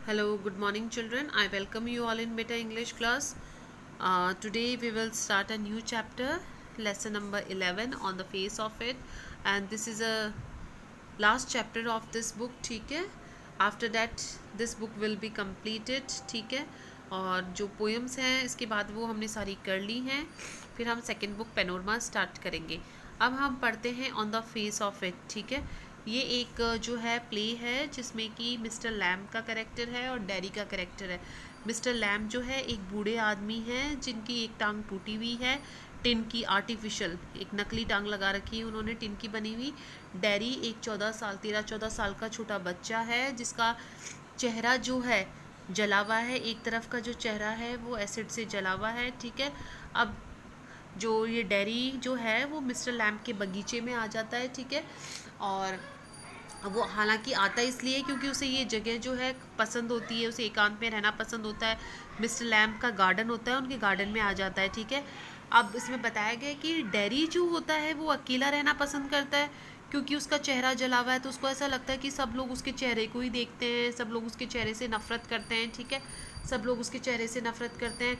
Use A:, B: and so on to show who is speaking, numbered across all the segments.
A: Hello, good morning, children. I welcome you all in Beta English class. Today we will start a new chapter, lesson number 11 on the face of it, and this is a last chapter of this book. ठीक है, after that this book will be completed. ठीक है, और जो poems हैं इसके बाद वो हमने सारी कर ली हैं. फिर हम second book पेनोरमा start करेंगे. अब हम पढ़ते हैं on the face of it. ठीक है, ये एक जो है प्ले है जिसमें कि मिस्टर लैम का कैरेक्टर है और डैरी का कैरेक्टर है. मिस्टर लैम जो है एक बूढ़े आदमी हैं जिनकी एक टांग टूटी हुई है, टिन की, आर्टिफिशियल एक नकली टांग लगा रखी है उन्होंने, टिन की बनी हुई. डैरी एक 13-14 साल का छोटा बच्चा है जिसका चेहरा जो है जला हुआ है. एक तरफ का जो चेहरा है वो एसिड से जला हुआ है. ठीक है, अब जो ये डैरी जो है वो मिस्टर लैम के बगीचे में आ जाता है. ठीक है, और वो हालांकि आता इसलिए क्योंकि उसे ये जगह जो है पसंद होती है, उसे एकांत में रहना पसंद होता है. मिस्टर लैम का गार्डन होता है, उनके गार्डन में आ जाता है. ठीक है, अब इसमें बताया गया है कि डैरी जो होता है वो अकेला रहना पसंद करता है क्योंकि उसका चेहरा जला हुआ है. तो उसको ऐसा लगता है कि सब लोग उसके चेहरे को ही देखते हैं, सब लोग उसके चेहरे से नफरत करते हैं. ठीक है, सब लोग उसके चेहरे से नफरत करते हैं.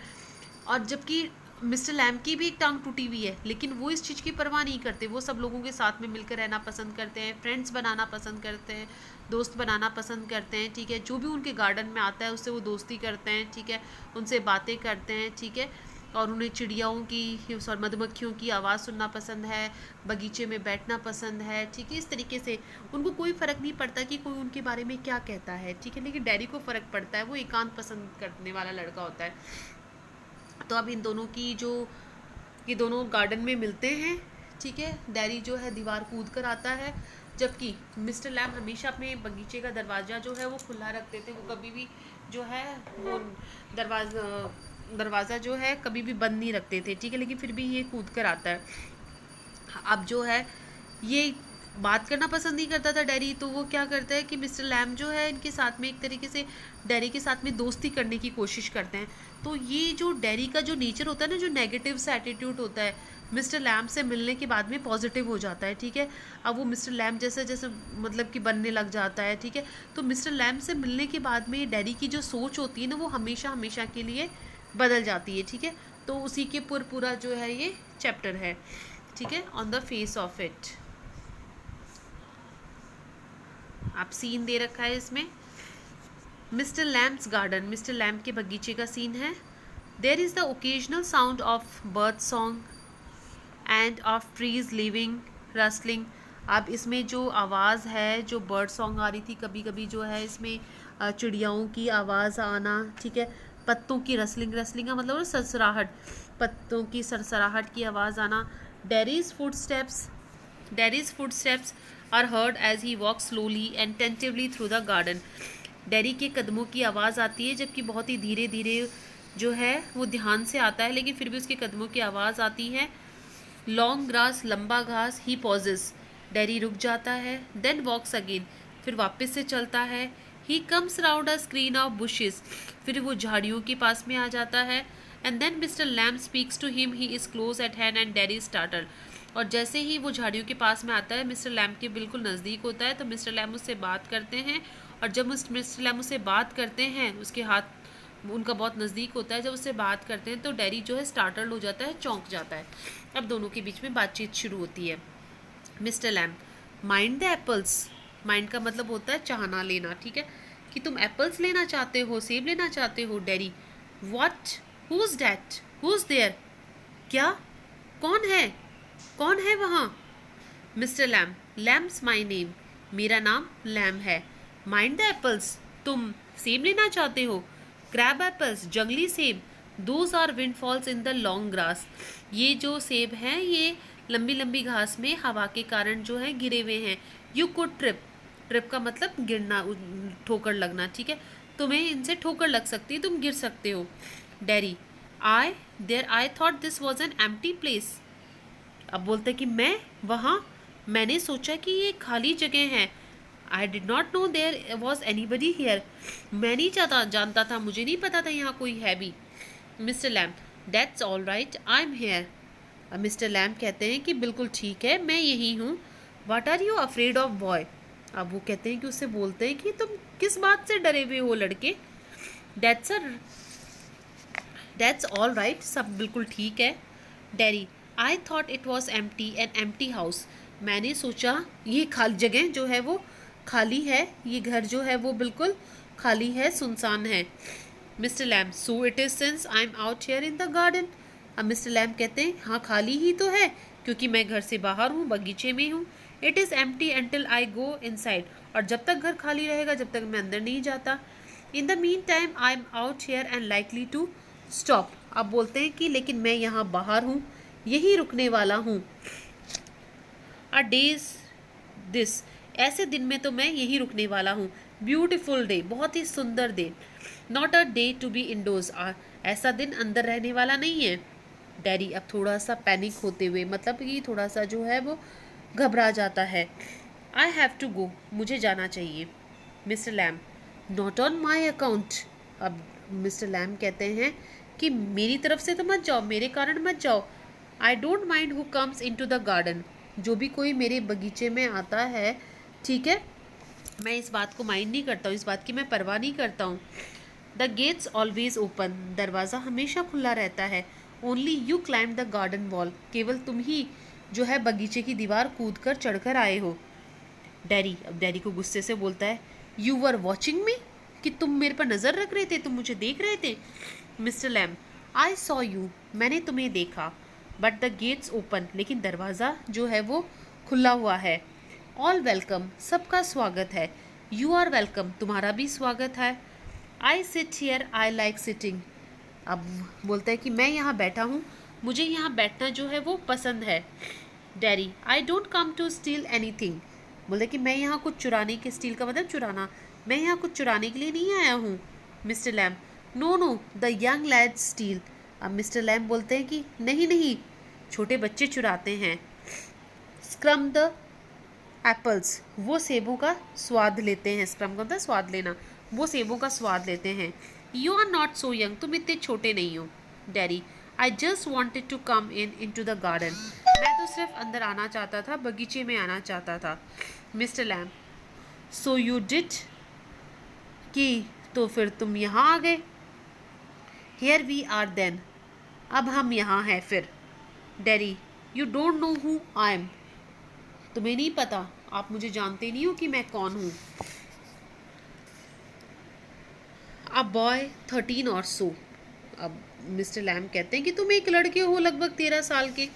A: और जबकि मिस्टर लैम की भी एक टांग टूटी हुई है लेकिन वो इस चीज़ की परवाह नहीं करते. वो सब लोगों के साथ में मिलकर रहना पसंद करते हैं, फ्रेंड्स बनाना पसंद करते हैं, दोस्त बनाना पसंद करते हैं. ठीक है, जो भी उनके गार्डन में आता है उससे वो दोस्ती करते हैं. ठीक है, उनसे बातें करते हैं. ठीक है, और उन्हें चिड़ियाओं की और मधुमक्खियों की आवाज़ सुनना पसंद है, बगीचे में बैठना पसंद है. ठीक है, इस तरीके से उनको कोई फ़र्क नहीं पड़ता कि कोई उनके बारे में क्या कहता है. ठीक है, लेकिन डैरी को फ़र्क पड़ता है, वो एकांत पसंद करने वाला लड़का होता है. तो अब इन दोनों की जो ये दोनों गार्डन में मिलते हैं. ठीक है, डैरी जो है दीवार कूद कर आता है जबकि मिस्टर लैम हमेशा अपने बगीचे का दरवाज़ा जो है वो खुला रखते थे. वो कभी भी जो है वो दरवाज़ा जो है कभी भी बंद नहीं रखते थे. ठीक है, लेकिन फिर भी ये कूद कर आता है. अब जो है ये बात करना पसंद नहीं करता था डैरी, तो वो क्या करता है कि मिस्टर लैम जो है इनके साथ में एक तरीके से डैरी के साथ में दोस्ती करने की कोशिश करते हैं. तो ये जो डैरी का जो नेचर होता है ना, जो नेगेटिव सा एटीट्यूड होता है, मिस्टर लैम से मिलने के बाद में पॉजिटिव हो जाता है. ठीक है, अब वो मिस्टर लैम जैसे जैसे मतलब कि बनने लग जाता है. ठीक है, तो मिस्टर लैम से मिलने के बाद में डैरी की जो सोच होती है ना वो हमेशा हमेशा के लिए बदल जाती है. ठीक है, तो उसी के पूरा जो है ये चैप्टर है. ठीक है, on the face of it आप सीन दे रखा है इसमें. Mister Lamb's garden, mister Lamp के बगीचे का सीन है. There is the occasional sound of bird song and of trees living rustling. अब इसमें जो आवाज़ है, जो बर्ड सॉन्ग आ रही थी, कभी कभी जो है इसमें चिड़ियाओं की आवाज़ आना. ठीक है, पत्तों की रसलिंग, रसलिंग का मतलब सरसराहट, पत्तों की सरसराहट की आवाज़ आना. डैरीज footsteps are heard as he walks slowly and tentatively through the garden. Dairy के कदमों की आवाज़ आती है जबकि बहुत ही धीरे धीरे जो है वो ध्यान से आता है, लेकिन फिर भी उसके कदमों की आवाज़ आती है. लॉन्ग ग्रास, लंबा घास. ही पॉजेस, डैरी रुक जाता है. देन वॉक्स अगेन, फिर वापस से चलता है. He comes round a screen of bushes, फिर वो झाड़ियों के पास में आ जाता है. And then mister Lamb speaks to him. He is close at hand and Derry starter. और जैसे ही वो झाड़ियों के पास में आता है, मिस्टर लैम के बिल्कुल नज़दीक होता है, तो मिस्टर लैम उससे बात करते हैं. और जब मिस्टर लैम उससे बात करते हैं, उसके हाथ उनका बहुत नज़दीक होता है, जब उससे बात करते हैं तो डैरी जो है स्टार्टल्ड हो जाता है, चौंक जाता है. अब दोनों के बीच में बातचीत शुरू होती है. Mister Lamb, mind the apples. Mind का मतलब होता है चाहना, लेना. ठीक है, कि तुम एप्पल्स लेना चाहते हो, सेब लेना चाहते हो. Derry, what, who is that, who is there, क्या, कौन है वहाँ. Mister Lamb, Lamb's my name, मेरा नाम लैम है. माइंड द एप्पल्स, तुम सेब लेना चाहते हो. क्रैब एप्पल्स, जंगली सेब. Those are windfalls in the long grass, ये जो सेब हैं ये लंबी लंबी घास में हवा के कारण जो है गिरे हुए हैं. यू कुड ट्रिप, ट्रिप का मतलब गिरना, ठोकर लगना. ठीक है, तुम्हें इनसे ठोकर लग सकती है, तुम गिर सकते हो. Dairy, I thought this was an empty place. अब बोलते कि मैंने सोचा कि ये खाली जगह है. I did not know there was anybody here, मैं नहीं जानता था, मुझे नहीं पता था यहाँ कोई है भी. Mister Lamb, that's all right, I am here. Mister Lamb कहते हैं कि बिल्कुल ठीक है, मैं यही हूँ. What are you afraid of boy, अब वो कहते हैं कि उससे बोलते हैं कि तुम किस बात से डरे हुए हो लड़के। दैट्स ऑल राइट, सब बिल्कुल ठीक है। Daddy, I thought it was empty, an empty house. मैंने सोचा ये खाली जगह जो है वो खाली है, ये घर जो है वो बिल्कुल खाली है, सुनसान है। Mister Lamb, so it is since I am out here in the garden. अब मिस्टर लैम कहते हैं हाँ खाली ही तो है, क्योंकि मैं घर से बाहर हूँ, बगीचे में हूँ। It is empty until I go inside, और जब तक घर खाली रहेगा जब तक मैं अंदर नहीं जाता। In the meantime I am out here and likely to stop. आप बोलते हैं कि लेकिन मैं यहाँ बाहर हूँ, यही रुकने वाला हूँ। अ डेज दिस, ऐसे दिन में तो मैं यहीं रुकने वाला हूँ। ब्यूटिफुल डे, बहुत ही सुंदर दिन। Not a day to be indoors, ऐसा दिन अंदर रहने वाला नहीं है। डैडी अब थोड़ा सा पैनिक होते हुए, मतलब कि थोड़ा सा जो है वो घबरा जाता है। आई हैव टू गो, मुझे जाना चाहिए। Mister Lamb, not on my account. अब मिस्टर लैम कहते हैं कि मेरी तरफ से तो मत जाओ, मेरे कारण मत जाओ। I don't mind who comes in to the garden, जो भी कोई मेरे बगीचे में आता है, ठीक है, मैं इस बात को माइंड नहीं करता हूँ, इस बात की मैं परवाह नहीं करता हूँ। द गेट्स ऑलवेज ओपन, दरवाज़ा हमेशा खुला रहता है। Only you climb the garden wall, केवल तुम ही जो है बगीचे की दीवार कूद कर चढ़कर आए हो। डैडी, अब डैडी को गुस्से से बोलता है, यू वर वॉचिंग मी, कि तुम मेरे पर नज़र रख रहे थे, तुम मुझे देख रहे थे। Mister Lamb, I saw you, मैंने तुम्हें देखा। बट द गेट्स ओपन, लेकिन दरवाज़ा जो है वो खुला हुआ है। ऑल वेलकम, सबका स्वागत है। यू आर वेलकम, तुम्हारा भी स्वागत है। I sit here, I like sitting. अब बोलता है कि मैं यहाँ बैठा हूँ, मुझे यहाँ बैठना जो है वो पसंद है। Daddy, I don't come to steal anything. बोलते कि मैं यहाँ कुछ चुराने के, स्टील का मतलब चुराना, मैं यहाँ कुछ चुराने के लिए नहीं आया हूँ। Mister Lamb, no no, the young lad steal. अब मिस्टर लैम बोलते हैं कि नहीं नहीं, छोटे बच्चे चुराते हैं। स्क्रम द एप्पल्स, वो सेबों का स्वाद लेते हैं। स्क्रम का मतलब स्वाद लेना, वो सेबों का स्वाद लेते हैं। You are not so young, तुम इतने छोटे नहीं हो। Daddy, I just wanted to come in to the garden, मैं तो सिर्फ अंदर आना चाहता था, बगीचे में आना चाहता था। Mister Lamb, so you did, कि तो फिर तुम यहाँ आ गए। हियर वी आर देन, अब हम यहाँ हैं फिर। Daddy, you don't know who I am, तुम्हें नहीं पता, आप मुझे जानते नहीं हो कि मैं कौन हूँ। अ बॉय 13 और सो। अब मिस्टर लैम कहते हैं कि तुम एक लड़के हो लगभग 13 साल के।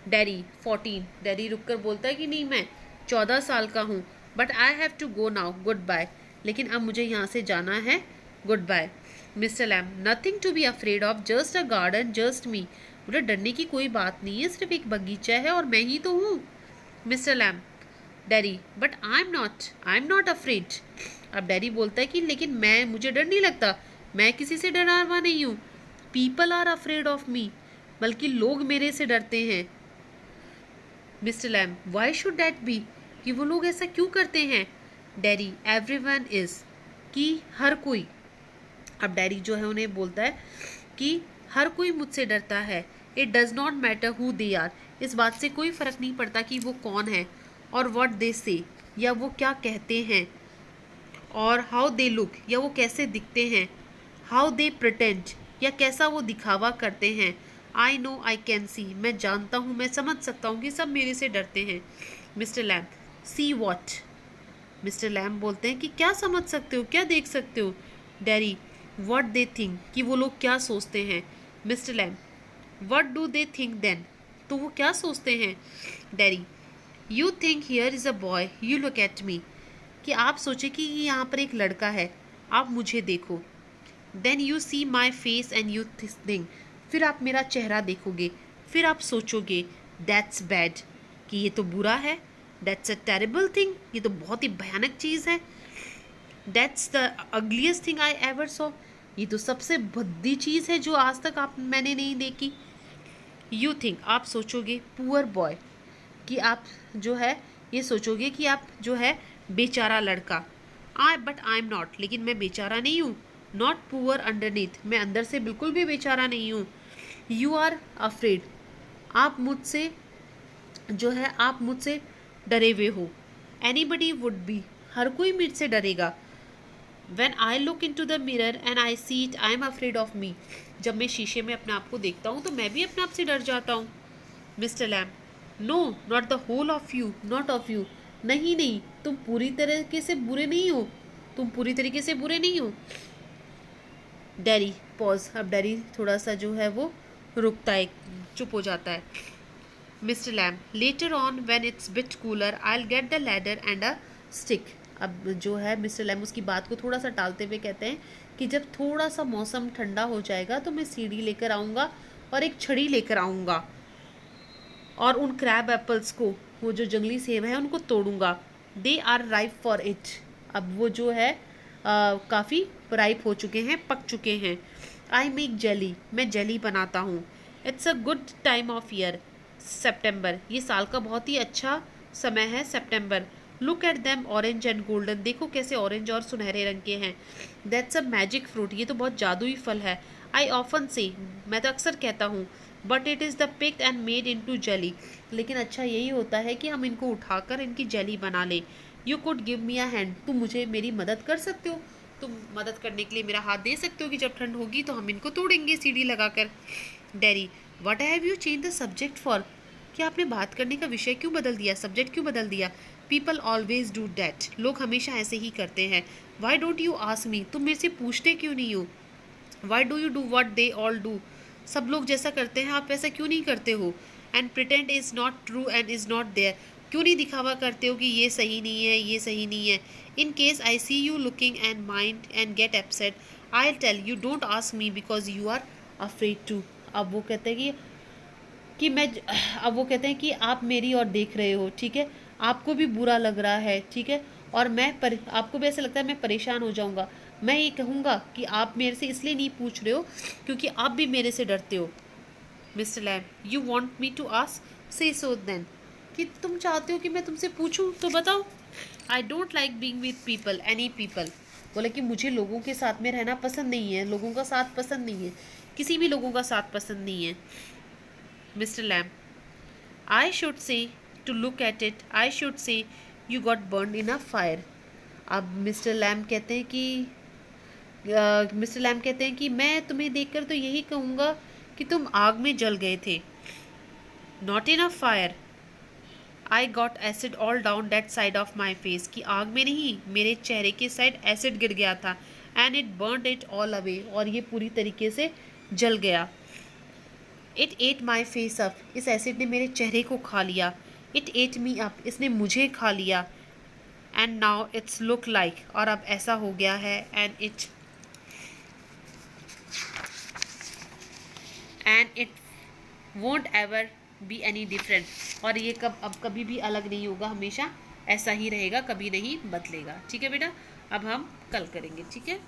A: डैडी 14। डैडी रुक कर बोलता है कि नहीं, मैं 14 साल का हूँ। But I have to go now, goodbye, लेकिन अब मुझे यहाँ से जाना है, goodbye. Mister Lam, nothing to be afraid of, just a garden, just me. मुझे डरने की कोई बात नहीं है, सिर्फ एक बगीचा है और मैं ही तो हूँ। Mister Lamb, daddy, but I am not afraid. अब डैडी बोलता है कि लेकिन मुझे डर नहीं लगता, मैं किसी से डरा हुआ नहीं हूँ। People are afraid of me, बल्कि लोग मेरे से डरते हैं। Mister Lamb, why should that be, कि वो लोग ऐसा क्यों करते हैं। डैडी, एवरीवन इज, कि हर कोई। अब डैडी जो है उन्हें बोलता है कि हर कोई मुझसे डरता है। It does not matter who they are, इस बात से कोई फ़र्क नहीं पड़ता कि वो कौन है, और व्हाट दे से, या वो क्या कहते हैं, और हाउ दे लुक, या वो कैसे दिखते हैं, हाउ दे प्रिटेंड, या कैसा वो दिखावा करते हैं। I know I can see, मैं जानता हूँ, मैं समझ सकता हूँ कि सब मेरे से डरते हैं। Mister Lamb, see what. Mister Lamb बोलते हैं कि क्या समझ सकते हो, क्या देख सकते हो। डैडी, व्हाट दे थिंक, कि वो लोग क्या सोचते हैं। Mister Lamb, what do they think then, तो वो क्या सोचते हैं। Daddy, you think here is a boy, you look at me, कि आप सोचे कि यहाँ पर एक लड़का है, आप मुझे देखो। Then you see my face and you think, फिर आप मेरा चेहरा देखोगे, फिर आप सोचोगे दैट्स बैड, कि ये तो बुरा है। दैट्स अ टेरेबल थिंग, ये तो बहुत ही भयानक चीज़ है। That's the ugliest thing I ever saw, ये तो सबसे भद्दी चीज़ है जो आज तक मैंने नहीं देखी। यू थिंक, आप सोचोगे पुअर बॉय, कि आप जो है ये सोचोगे कि आप जो है बेचारा लड़का। बट आई एम नॉट, लेकिन मैं बेचारा नहीं हूँ। नॉट पुअर अंडरनीथ, मैं अंदर से बिल्कुल भी बेचारा नहीं हूँ। यू आर अफ्रेड, आप मुझसे जो है आप मुझसे डरे हुए हो। एनीबडी वुड बी, हर कोई मेरे से डरेगा। When I look into the mirror and I see it, I am afraid of me. जब मैं शीशे में अपने आप को देखता हूँ तो मैं भी अपने आप से डर जाता हूँ। Mister Lamb, no not the whole of you, not of you, नहीं नहीं, तुम पूरी तरीके से बुरे नहीं हो, तुम पूरी तरीके से बुरे नहीं हो। डैरी पॉज, अब डैरी थोड़ा सा जो है वो रुकता है, चुप हो जाता है। Mister Lamb, later on when it's bit cooler I will get the ladder and a stick. अब जो है मिस्टर लैम उसकी बात को थोड़ा सा टालते हुए कहते हैं कि जब थोड़ा सा मौसम ठंडा हो जाएगा तो मैं सीढ़ी लेकर आऊँगा और एक छड़ी लेकर आऊँगा और उन क्रैब एप्पल्स को, वो जो जंगली सेब है, उनको तोड़ूंगा। They are ripe for it, अब वो जो है काफ़ी राइप हो चुके हैं, पक चुके हैं। आई मेक जेली, मैं जेली बनाता हूँ। It's a good time of year, September, ये साल का बहुत ही अच्छा समय है, सितंबर। Look at them orange and golden, देखो कैसे ऑरेंज और सुनहरे रंग के हैं। दैट्स अ मैजिक फ्रूट, ये तो बहुत जादुई फल है। आई ऑफन से, मैं तो अक्सर कहता हूँ, but it is the picked and made in to jelly, लेकिन अच्छा यही होता है कि हम इनको उठाकर इनकी जेली बना लें। You could give me a hand, तुम मुझे मेरी मदद कर सकते हो, तुम मदद करने के लिए मेरा हाथ दे सकते हो कि जब ठंड होगी तो हम इनको तोड़ेंगे सीढ़ी लगाकर। Dairy, what have you change the subject for, क्या आपने बात करने का विषय क्यों बदल दिया, सब्जेक्ट क्यों बदल दिया। पीपल ऑलवेज डू डैट, लोग हमेशा ऐसे ही करते हैं। Why don't you ask me, तुम मेरे से पूछते क्यों नहीं हो। Why do you do what they all do, सब लोग जैसा करते हैं आप वैसा क्यों नहीं करते हो। And pretend is not true and is not there, क्यों नहीं दिखावा करते हो कि ये सही नहीं है, ये सही नहीं है। In case I see you looking and mind and get upset, I tell you don't ask me because you are afraid to. अब वो कहते हैं कि मैं, अब वो कहते हैं कि आप मेरी ओर देख रहे हो, ठीक है, आपको भी बुरा लग रहा है, ठीक है, और आपको भी ऐसा लगता है मैं परेशान हो जाऊंगा। मैं ये कहूँगा कि आप मेरे से इसलिए नहीं पूछ रहे हो क्योंकि आप भी मेरे से डरते हो। Mister Lamb, you want me to ask, say so then, कि तुम चाहते हो कि मैं तुमसे पूछूं तो बताओ। I don't like being with people, any people, बोला कि मुझे लोगों के साथ में रहना पसंद नहीं है, लोगों का साथ पसंद नहीं है, किसी भी लोगों का साथ पसंद नहीं है। Mister Lamb, I should say to look at it, I should say you got burn in a fire. अब मिस्टर लैम कहते हैं कि मैं तुम्हें देखकर तो यही कहूँगा कि तुम आग में जल गए थे। Not in a fire, I got acid all down that side of my face, कि आग में नहीं, मेरे चेहरे के साइड एसिड गिर गया था। And it burn it all away, और ये पूरी तरीके से जल गया। It at my face up, इस एसिड ने मेरे चेहरे को खा लिया। इट एट मी अप, इसने मुझे खा लिया। And now it's look like, और अब ऐसा हो गया है। And it won't ever be any different, और ये अब कभी भी अलग नहीं होगा, हमेशा ऐसा ही रहेगा, कभी नहीं बदलेगा। ठीक है बेटा, अब हम कल करेंगे, ठीक है।